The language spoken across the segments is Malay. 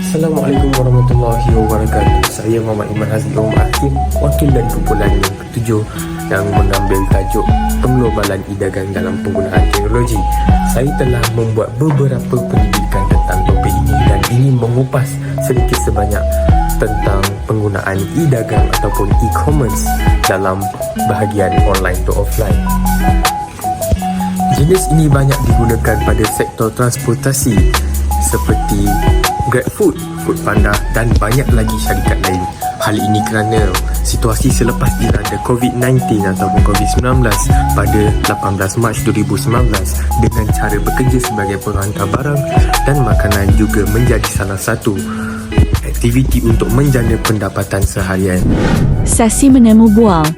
Assalamualaikum warahmatullahi wabarakatuh. Saya Muhammad Iman Haziq Omar Hakim, wakil dari kumpulan yang ketujuh yang mengambil tajuk Penglobalan E-Dagang dalam Penggunaan Teknologi. Saya telah membuat beberapa pendidikan tentang topik ini dan ingin mengupas sedikit sebanyak tentang penggunaan e-dagang ataupun e-commerce dalam bahagian online to offline. Jenis ini banyak digunakan pada sektor transportasi seperti GrabFood, Foodpanda dan banyak lagi syarikat lain. Hal ini kerana situasi selepas diranda COVID-19 ataupun COVID-19 pada 18 Mac 2019 dengan cara bekerja sebagai penghantar barang dan makanan juga menjadi salah satu aktiviti untuk menjana pendapatan seharian. Sesi menemu bual.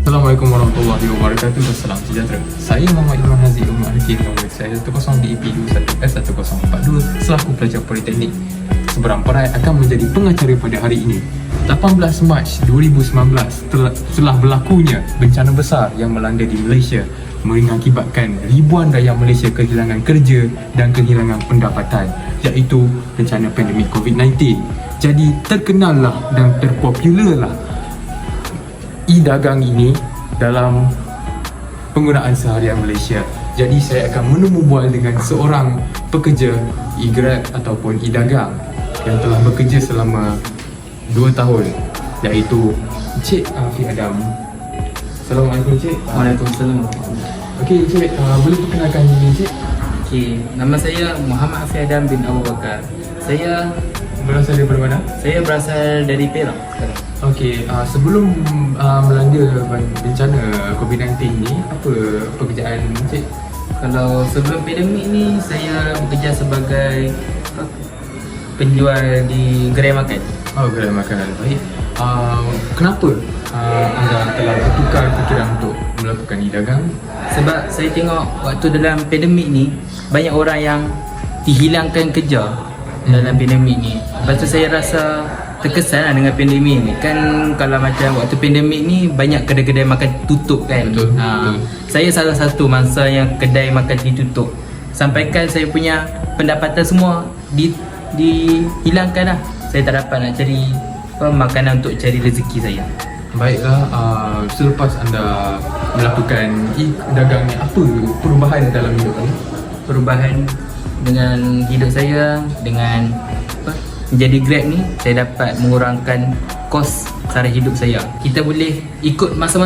Assalamualaikum warahmatullahi wabarakatuh dan salam sejahtera. Saya Muhammad Iman Haziq Omar Hakim, nombor saya 10DEP21S1042 selaku pelajar Politeknik Seberang Perai akan menjadi pengacara pada hari ini. 18 Mac 2019 telah berlakunya bencana besar yang melanda di Malaysia mengakibatkan ribuan rakyat Malaysia kehilangan kerja dan kehilangan pendapatan, iaitu bencana pandemik COVID-19. Jadi terkenallah dan terpopularlah e-dagang ini dalam penggunaan seharian Malaysia. Jadi saya akan menemu bual dengan seorang pekerja e-grab ataupun e-dagang yang telah bekerja selama 2 tahun, iaitu Encik Afi Adam. Assalamualaikum Encik. Waalaikumsalam. Okey Encik, boleh perkenalkan diri Encik? Okey, nama saya Muhammad Afi Adam bin Abu Bakar. Saya Berasal dari mana? berasal dari Perak sekarang. Okey, sebelum melanda bencana COVID-19 ni, apa pekerjaan Encik? Kalau sebelum pandemik ni saya bekerja sebagai penjual di gerai makan. Oh, gerai makanan. Baik. Kenapa anda telah bertukar fikiran untuk melakukan e-dagang? Sebab saya tengok waktu dalam pandemik ni banyak orang yang dihilangkan kerja dalam pandemik ni. Lepas tu saya rasa terkesan lah dengan pandemik ni. Kan kalau macam waktu pandemik ni banyak kedai-kedai makan tutup kan. Betul. Saya salah satu mangsa yang kedai makan ditutup. Sampaikan saya punya pendapatan semua dihilangkan lah. Saya tak dapat nak cari makanan untuk cari rezeki saya. Baiklah, selepas anda melakukan e-dagang ni, apa perubahan dalam hidup anda? Perubahan dengan hidup saya, dengan menjadi Grab ni, saya dapat mengurangkan kos sara hidup saya. Kita boleh ikut masa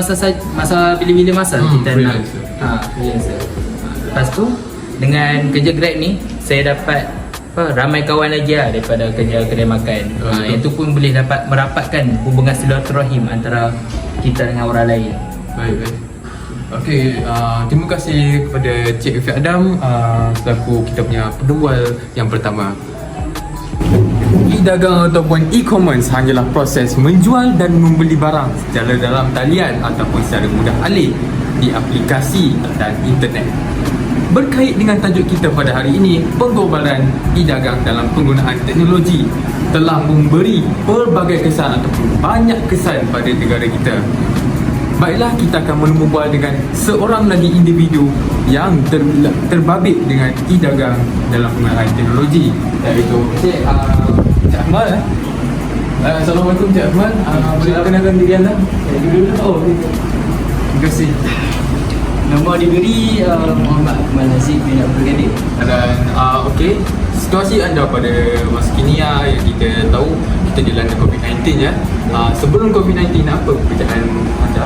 bila-bila masa kita nak freelancer. Lepas tu dengan kerja Grab ni saya dapat ramai kawan lagi lah daripada kerja kedai makan. Yang tu pun boleh dapat merapatkan hubungan silaturahim antara kita dengan orang lain. Baik. Okey, terima kasih kepada Cik Afi Adam selaku kita punya penjual yang pertama. E-dagang ataupun e-commerce hanyalah proses menjual dan membeli barang secara dalam talian ataupun secara mudah alih di aplikasi dan internet. Berkait dengan tajuk kita pada hari ini, penglobalan e-dagang dalam penggunaan teknologi telah memberi pelbagai kesan ataupun banyak kesan pada negara kita. Baiklah, kita akan menemu bual dengan seorang lagi individu yang terbabit dengan e-dagang dalam penggunaan teknologi, iaitu Cik Ahmad. Assalamualaikum Cik Ahmad. Boleh perkenalkan diri anda? Terima kasih. Nama diberi Muhammad Akmal Haziq bin Abdul Qadir. Dan okey, situasi anda pada masa kini yang kita tahu kita dilanda COVID-19 ya. Sebelum COVID-19 apa pekerjaan anda?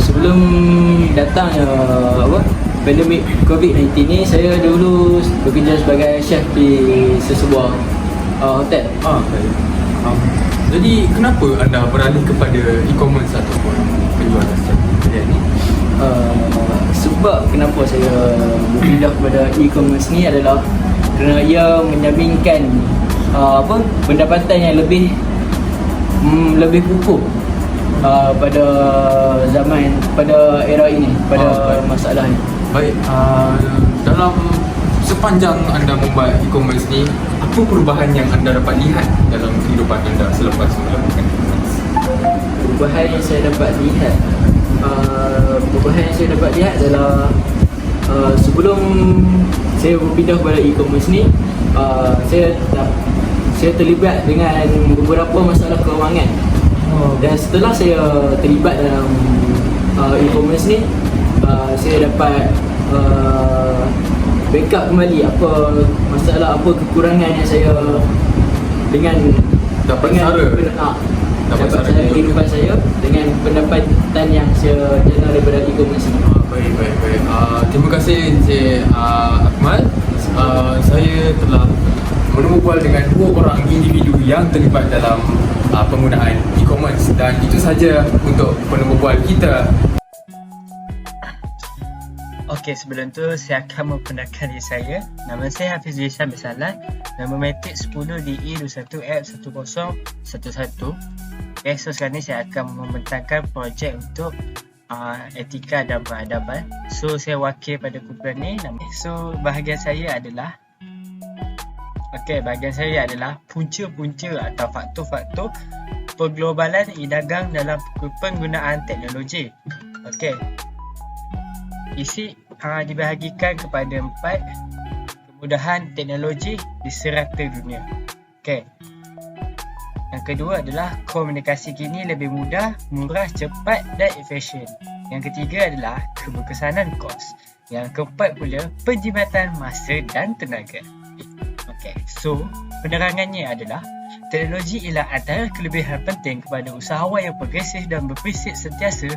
Sebelum datangnya pandemik COVID-19 ni, saya dulu bekerja sebagai chef di sesebuah hotel. Baik. Jadi kenapa anda beralih kepada e-commerce ataupun penjualan secara ni? Sebab kenapa saya berpindah kepada e-commerce ni adalah kerana ia menjaminkan pendapatan yang lebih kukuh pada era ini, pada masalah ini. Baik, dalam sepanjang anda membuat e-commerce ni, apa perubahan yang anda dapat lihat dalam kehidupan anda selepas melakukan e-commerce? Perubahan yang saya dapat lihat adalah sebelum saya berpindah kepada e-commerce ni, saya terlibat dengan beberapa masalah kewangan. Dan setelah saya terlibat dalam e-commerce ni, saya dapat backup kembali apa masalah, apa kekurangan yang saya dengan Dapat dengan cara. dapat cara kehidupan saya dengan pendapatan yang saya jana daripada e-commerce ni. Baik. Terima kasih Encik Akmal. Saya telah berbual dengan dua orang individu yang terlibat dalam penggunaan e-commerce, dan itu saja untuk penubual kita. Okey, sebelum tu saya akan memperkenalkan diri saya. Nama saya Hafiz Zishan Bersalan. Nama metik 10DE21F1011. Okay, so sekarang ni saya akan membentangkan projek untuk etika dan peradaban. So saya wakil pada kumpulan ni. So bahagian saya adalah punca-punca atau faktor-faktor perglobalan e-dagang dalam penggunaan teknologi. Okey. Isi dibahagikan kepada 4 kemudahan teknologi di serata dunia. Okey. Yang kedua adalah komunikasi kini lebih mudah, murah, cepat dan efisien. Yang ketiga adalah keberkesanan kos. Yang keempat pula penjimatan masa dan tenaga. Okey, so penerangannya adalah teknologi ialah antara kelebihan penting kepada usahawan yang progresif dan berprinsip sentiasa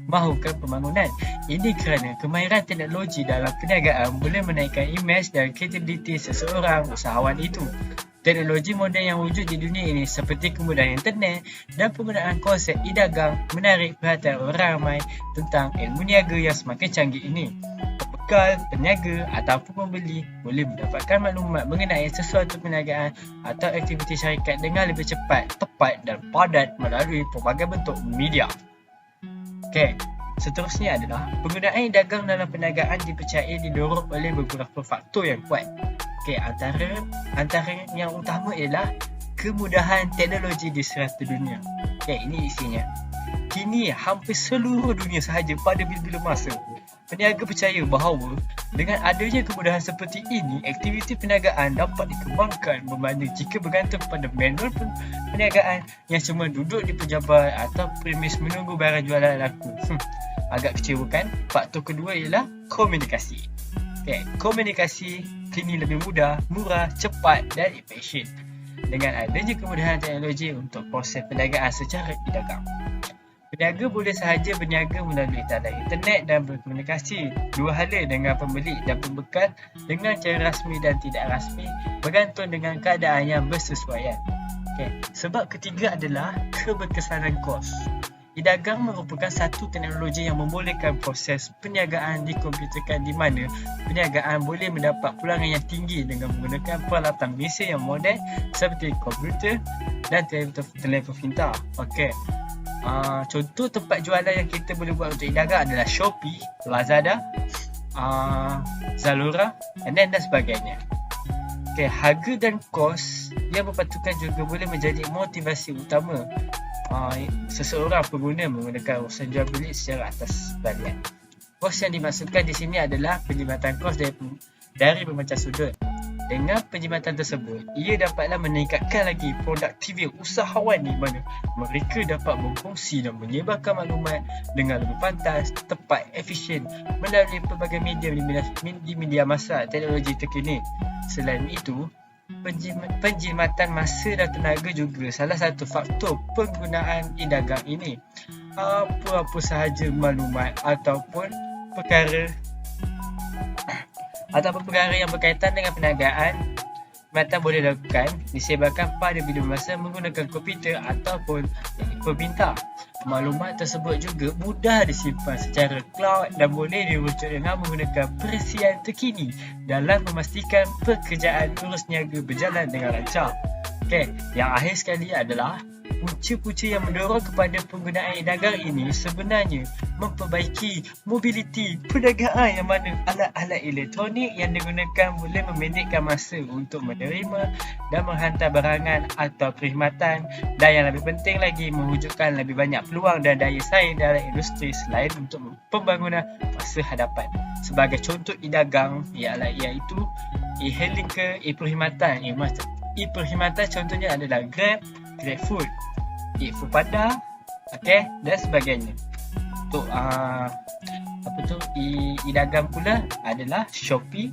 mahukan pembangunan. Ini kerana kemahiran teknologi dalam perniagaan boleh menaikkan imej dan kredibiliti seseorang usahawan itu. Teknologi moden yang wujud di dunia ini seperti kemudahan internet dan penggunaan konsep e-dagang menarik perhatian orang ramai tentang ilmu niaga yang semakin canggih ini. Pebekal, peniaga ataupun pembeli boleh mendapatkan maklumat mengenai sesuatu perniagaan atau aktiviti syarikat dengan lebih cepat, tepat dan padat melalui pelbagai bentuk media. Okey, seterusnya adalah penggunaan e-dagang dalam perniagaan dipercayai didorong oleh beberapa faktor yang kuat. Okey, antara yang utama ialah kemudahan teknologi di serata dunia. Okey, ini isinya. Kini hampir seluruh dunia sahaja pada bila-bila masa peniaga percaya bahawa dengan adanya kemudahan seperti ini, aktiviti perniagaan dapat dikembangkan berbanding jika bergantung pada manual perniagaan yang cuma duduk di pejabat atau premis menunggu barang jualan laku. Agak kecewa kan? Faktor kedua ialah komunikasi. Okay, komunikasi kini lebih mudah, murah, cepat dan efisien dengan adanya kemudahan teknologi untuk proses perniagaan secara e-dagang. Peniaga boleh sahaja berniaga melalui talian internet dan berkomunikasi dua hala dengan pembeli dan pembekal dengan cara rasmi dan tidak rasmi bergantung dengan keadaan yang bersesuaian. Okay. Sebab ketiga adalah keberkesanan kos. E-dagang merupakan satu teknologi yang membolehkan proses perniagaan dikomputerkan di mana perniagaan boleh mendapat pulangan yang tinggi dengan menggunakan peralatan mesin yang moden seperti komputer dan telefon pintar. Okey. Contoh tempat jualan yang kita boleh buat untuk e-dagang adalah Shopee, Lazada, Zalora dan sebagainya. Okay, harga dan kos yang berpatukan juga boleh menjadi motivasi utama seseorang pengguna menggunakan urusan jual beli secara atas balian. Kos yang dimaksudkan di sini adalah penjimatan kos dari bermacam sudut. Dengan penjimatan tersebut, ia dapatlah meningkatkan lagi produktiviti usahawan di mana mereka dapat berkongsi dan menyebarkan maklumat dengan lebih pantas, tepat, efisien melalui pelbagai media di media masa teknologi terkini. Selain itu, penjimatan masa dan tenaga juga salah satu faktor penggunaan e-dagang ini. Apa-apa sahaja maklumat ataupun perkara yang berkaitan dengan perniagaan perkhidmatan boleh dilakukan disebarkan pada bila masa menggunakan komputer ataupun telefon pintar. Maklumat tersebut juga mudah disimpan secara cloud dan boleh dirujuk dengan menggunakan perisian terkini dalam memastikan pekerjaan urus niaga berjalan dengan lancar. Okey, yang akhir sekali adalah punca-punca yang mendorong kepada penggunaan e-dagang ini sebenarnya memperbaiki mobiliti perniagaan yang mana alat-alat elektronik yang digunakan boleh memendekkan masa untuk menerima dan menghantar barangan atau perkhidmatan dan yang lebih penting lagi mewujudkan lebih banyak peluang dan daya saing dalam industri selain untuk pembangunan masa hadapan. Sebagai contoh e-dagang iaitu e-hailing ke e-perkhidmatan. E-perkhidmatan contohnya adalah Grab, GrabFood, eFoodPanda, okey, dan sebagainya. Untuk e-dagang pula adalah Shopee.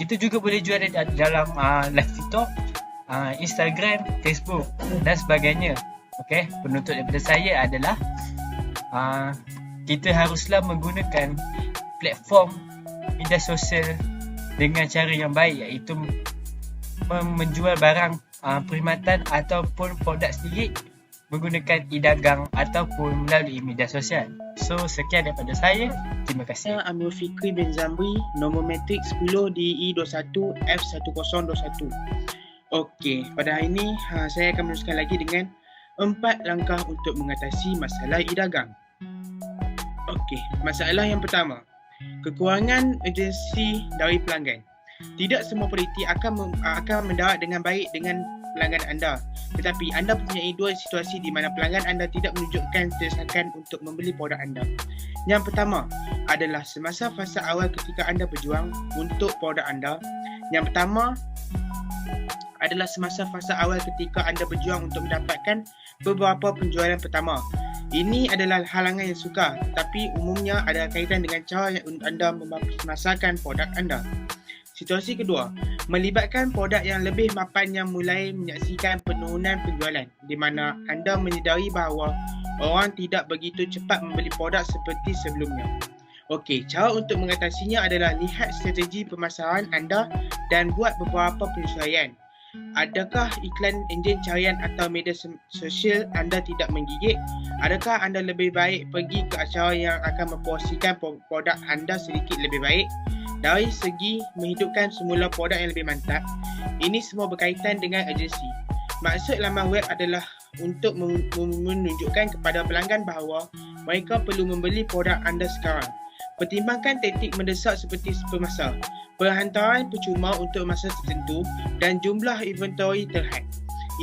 Kita juga boleh jual dalam live TikTok, Instagram, Facebook dan sebagainya. Okey, penutup daripada saya adalah kita haruslah menggunakan platform media sosial dengan cara yang baik, iaitu menjual barang perkhidmatan ataupun produk sendiri menggunakan e-dagang ataupun melalui media sosial. So, sekian daripada saya. Terima kasih. Saya Amir Fikri bin Zamri, nombor matrik 10 DE21 F1021. Okey, pada hari ini saya akan meneruskan lagi dengan 4 langkah untuk mengatasi masalah e-dagang. Okey, masalah yang pertama, kekurangan urgensi dari pelanggan. Tidak semua peneliti akan mendarat dengan baik dengan pelanggan anda. Tetapi anda mempunyai dua situasi di mana pelanggan anda tidak menunjukkan desakan untuk membeli produk anda. Yang pertama adalah semasa fasa awal ketika anda berjuang untuk produk anda. Yang pertama adalah semasa fasa awal ketika anda berjuang untuk mendapatkan beberapa penjualan pertama. Ini adalah halangan yang sukar, tetapi umumnya ada kaitan dengan cara yang anda memasarkan produk anda. Situasi kedua, melibatkan produk yang lebih mapan yang mulai menyaksikan penurunan penjualan, di mana anda menyedari bahawa orang tidak begitu cepat membeli produk seperti sebelumnya. Okey, cara untuk mengatasinya adalah lihat strategi pemasaran anda dan buat beberapa penyesuaian. Adakah iklan enjin carian atau media sosial anda tidak menggigit? Adakah anda lebih baik pergi ke acara yang akan mempromosikan produk anda sedikit lebih baik? Dari segi menghidupkan semula produk yang lebih mantap, ini semua berkaitan dengan urgensi. Maksud laman web adalah untuk menunjukkan kepada pelanggan bahawa mereka perlu membeli produk anda sekarang. Pertimbangkan taktik mendesak seperti pemasar, perhantaran percuma untuk masa tertentu dan jumlah inventory terhad.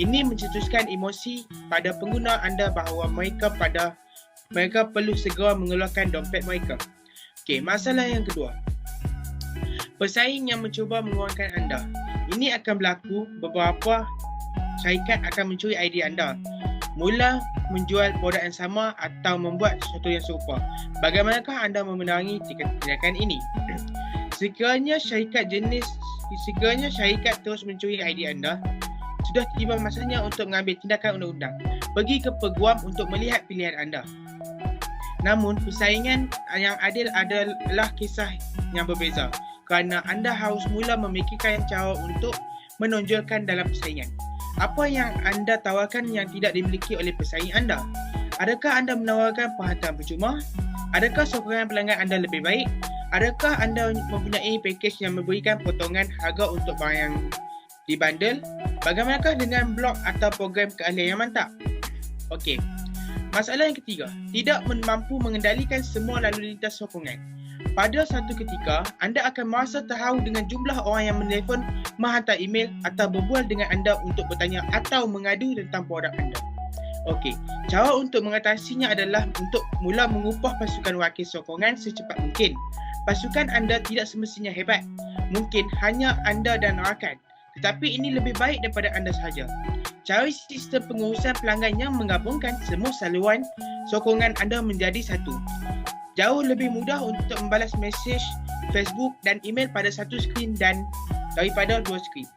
Ini mencetuskan emosi pada pengguna anda bahawa mereka perlu segera mengeluarkan dompet mereka. Okey, masalah yang kedua. Pesaing yang mencuba menguangkan anda. Ini akan berlaku, beberapa syarikat akan mencuri idea anda. Mula menjual produk yang sama atau membuat sesuatu yang serupa. Bagaimanakah anda memenangi tindakan ini? Sekiranya syarikat terus mencuri idea anda, sudah tiba masanya untuk mengambil tindakan undang-undang. Pergi ke peguam untuk melihat pilihan anda. Namun, persaingan yang adil adalah kisah yang berbeza, kerana anda harus mula memikirkan cara untuk menonjolkan dalam persaingan. Apa yang anda tawarkan yang tidak dimiliki oleh pesaing anda? Adakah anda menawarkan perhantaran percuma? Adakah sokongan pelanggan anda lebih baik? Adakah anda mempunyai pakej yang memberikan potongan harga untuk barang yang dibandel? Bagaimanakah dengan blog atau program keahlian yang mantap? Okey. Masalah yang ketiga, tidak mampu mengendalikan semua lalu lintas sokongan. Pada satu ketika, anda akan merasa terharu dengan jumlah orang yang menelefon, menghantar email atau berbual dengan anda untuk bertanya atau mengadu tentang produk anda. Okey, cara untuk mengatasinya adalah untuk mula mengupah pasukan wakil sokongan secepat mungkin. Pasukan anda tidak semestinya hebat. Mungkin hanya anda dan rakan. Tetapi ini lebih baik daripada anda sahaja. Cari sistem pengurusan pelanggan yang menggabungkan semua saluran sokongan anda menjadi satu. Jauh lebih mudah untuk membalas mesej Facebook dan email pada satu skrin dan daripada dua skrin.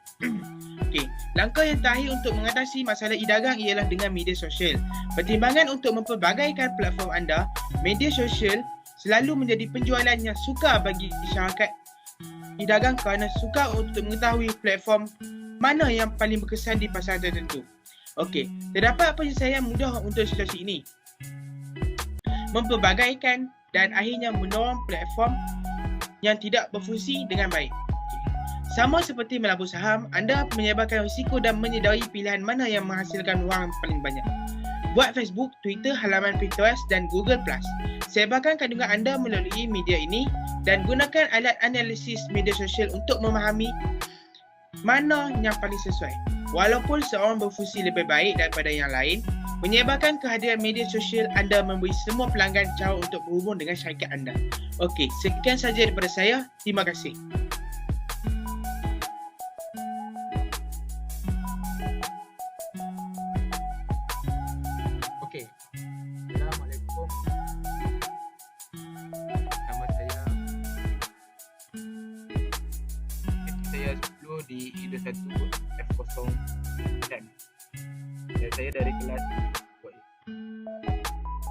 Okey, langkah yang terakhir untuk mengatasi masalah e-dagang ialah dengan media sosial. Pertimbangan untuk mempelbagaikan platform anda, media sosial selalu menjadi penjualan yang sukar bagi syarikat e-dagang kerana sukar untuk mengetahui platform mana yang paling berkesan di pasaran tertentu. Okey, terdapat penyelesaian mudah untuk situasi ini. Mempelbagaikan dan akhirnya mendorong platform yang tidak berfungsi dengan baik. Sama seperti melabur saham, anda menyebarkan risiko dan menyedari pilihan mana yang menghasilkan wang paling banyak. Buat Facebook, Twitter, halaman Pinterest dan Google+. Sebarkan kandungan anda melalui media ini dan gunakan alat analisis media sosial untuk memahami mana yang paling sesuai. Walaupun seorang berfungsi lebih baik daripada yang lain, menyebarkan kehadiran media sosial anda memberi semua pelanggan cara untuk berhubung dengan syarikat anda. Okey, sekian saja daripada saya. Terima kasih. saya dari kelas 2A.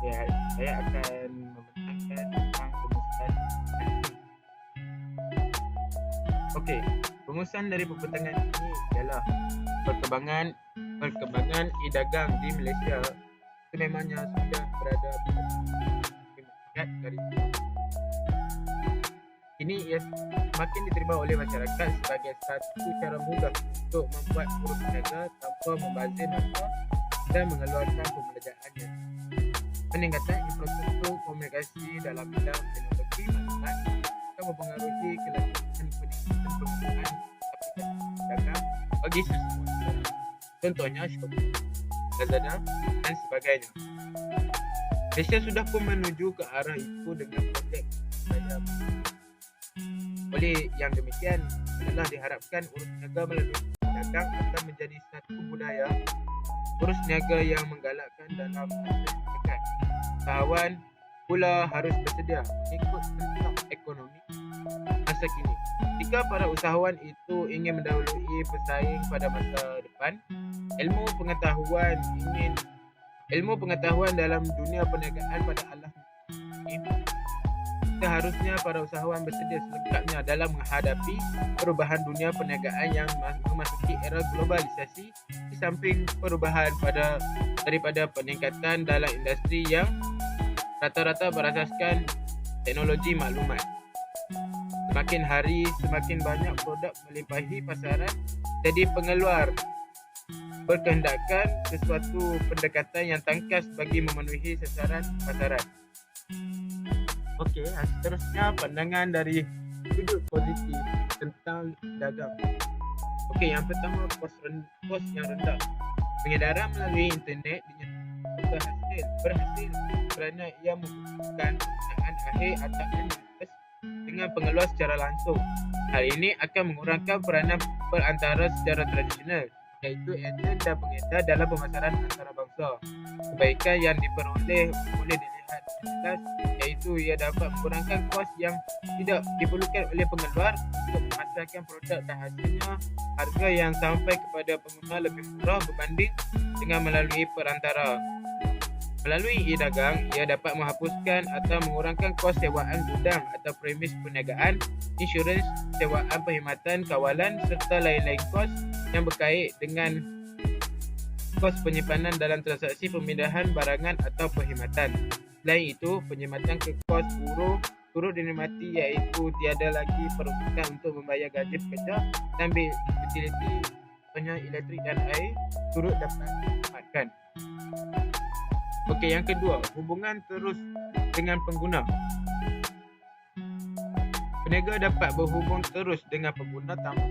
Ya, saya akan membentangkan tentang rumusan ini. Okey, rumusan dari pembentangan ini ialah perkembangan e-dagang di Malaysia sememangnya sudah berada pada tingkat dari ini ia semakin diterima oleh masyarakat sebagai satu cara mudah untuk membuat urus niaga tanpa membazir masa dan mengeluarkan pembelanjaannya. Peningkatan infrastruktur komunikasi dalam bidang teknologi maklumat akan mempengaruhi kelanjutan peningkatan penggunaan aplikasi dagang bagi sesama negara. Contohnya Shopee, Lazada dan sebagainya. Malaysia sudah pun menuju ke arah itu dengan projek saya. Oleh yang demikian adalah diharapkan urus niaga melalui dagang akan menjadi satu budaya urus niaga yang menggalakkan dalam masa dekat. Usahawan pula harus bersedia mengikut tentang ekonomi masa kini. Jika para usahawan itu ingin mendahului pesaing pada masa depan, ilmu pengetahuan dalam dunia perniagaan pada alam ini seharusnya para usahawan bersedia selengkapnya dalam menghadapi perubahan dunia perniagaan yang memasuki era globalisasi di samping perubahan daripada peningkatan dalam industri yang rata-rata berasaskan teknologi maklumat. Semakin hari semakin banyak produk melimpahi pasaran, jadi pengeluar berkehendakkan sesuatu pendekatan yang tangkas bagi memenuhi sasaran pasaran. Okey, seterusnya pandangan dari sudut positif tentang dagang. Okey, yang pertama kos yang rendah. Pengedaran melalui internet berhasil kerana ia membutuhkan penggunaan akhir atau endless dengan pengeluar secara langsung. Hal ini akan mengurangkan peranan perantara secara tradisional, iaitu ejen dan pengedar dalam pemasaran antarabangsa. Kebaikan yang diperoleh boleh dilihat jelas, iaitu ia dapat mengurangkan kos yang tidak diperlukan oleh pengeluar untuk memasarkan produk dan hasilnya harga yang sampai kepada pengguna lebih murah berbanding dengan melalui perantara. Melalui e-dagang, ia dapat menghapuskan atau mengurangkan kos sewaan gudang atau premis perniagaan, insurans, sewaan perkhidmatan, kawalan serta lain-lain kos yang berkait dengan kos penyimpanan dalam transaksi pemindahan barangan atau perkhidmatan. Selain itu, penyematan ke kos buruh turut dinikmati, iaitu tiada lagi peruntukan untuk membayar gaji pekerja dan bil utiliti seperti elektrik dan air turut dapat dinikmatkan. Okey, yang kedua, hubungan terus dengan pengguna. Peniaga dapat berhubung terus dengan pengguna tanpa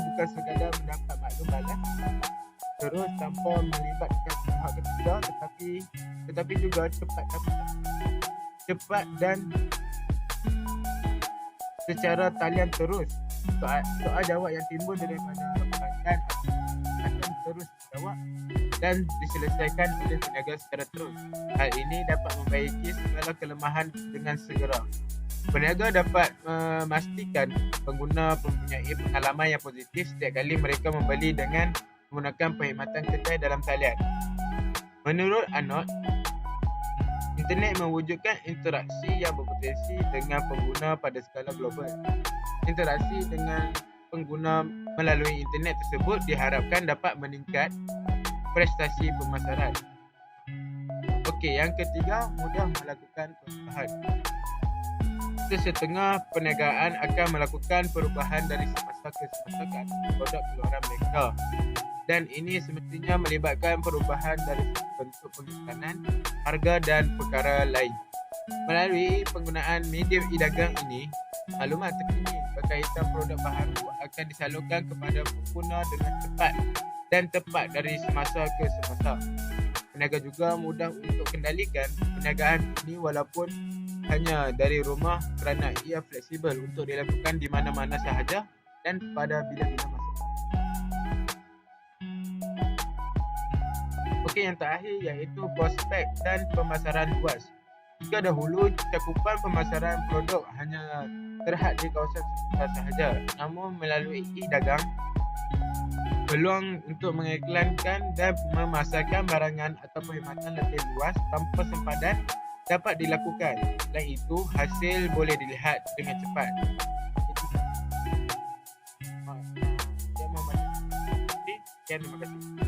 bukan sekadar mendapat maklum balas terus tanpa melibatkan pihak ketiga, tetapi juga cepat dan secara talian terus. Soal jawab yang timbul daripada pelanggan akan terus dijawab dan diselesaikan oleh peniaga secara terus. Hal ini dapat membaiki segala kelemahan dengan segera. Peniaga dapat memastikan pengguna mempunyai pengalaman yang positif setiap kali mereka membeli dengan menggunakan perkhidmatan kedai dalam talian. Menurut Arnold, internet mewujudkan interaksi yang berpotensi dengan pengguna pada skala global. Interaksi dengan pengguna melalui internet tersebut diharapkan dapat meningkat prestasi pemasaran. Okey, yang ketiga, mudah melakukan perubahan. Sesetengah perniagaan akan melakukan perubahan dari semasa ke semasa ke atas produk keluaran mereka, dan ini semestinya melibatkan perubahan dari bentuk pengiklanan, harga dan perkara lain. Melalui penggunaan medium e-dagang ini, maklumat terkini berkaitan produk baharu akan disalurkan kepada pengguna dengan cepat dan tepat dari semasa ke semasa. Peniaga juga mudah untuk kendalikan perniagaan ini walaupun hanya dari rumah kerana ia fleksibel untuk dilakukan di mana-mana sahaja dan pada bila-bila masa. Okey, yang terakhir iaitu prospek dan pemasaran luas. Jika dahulu cakupan pemasaran produk hanya terhad di kawasan sahaja, namun melalui e-dagang, peluang untuk mengiklankan dan memasarkan barangan atau perkhidmatan lebih luas tanpa sempadan dapat dilakukan. Selain itu, hasil boleh dilihat dengan cepat. Terima kasih.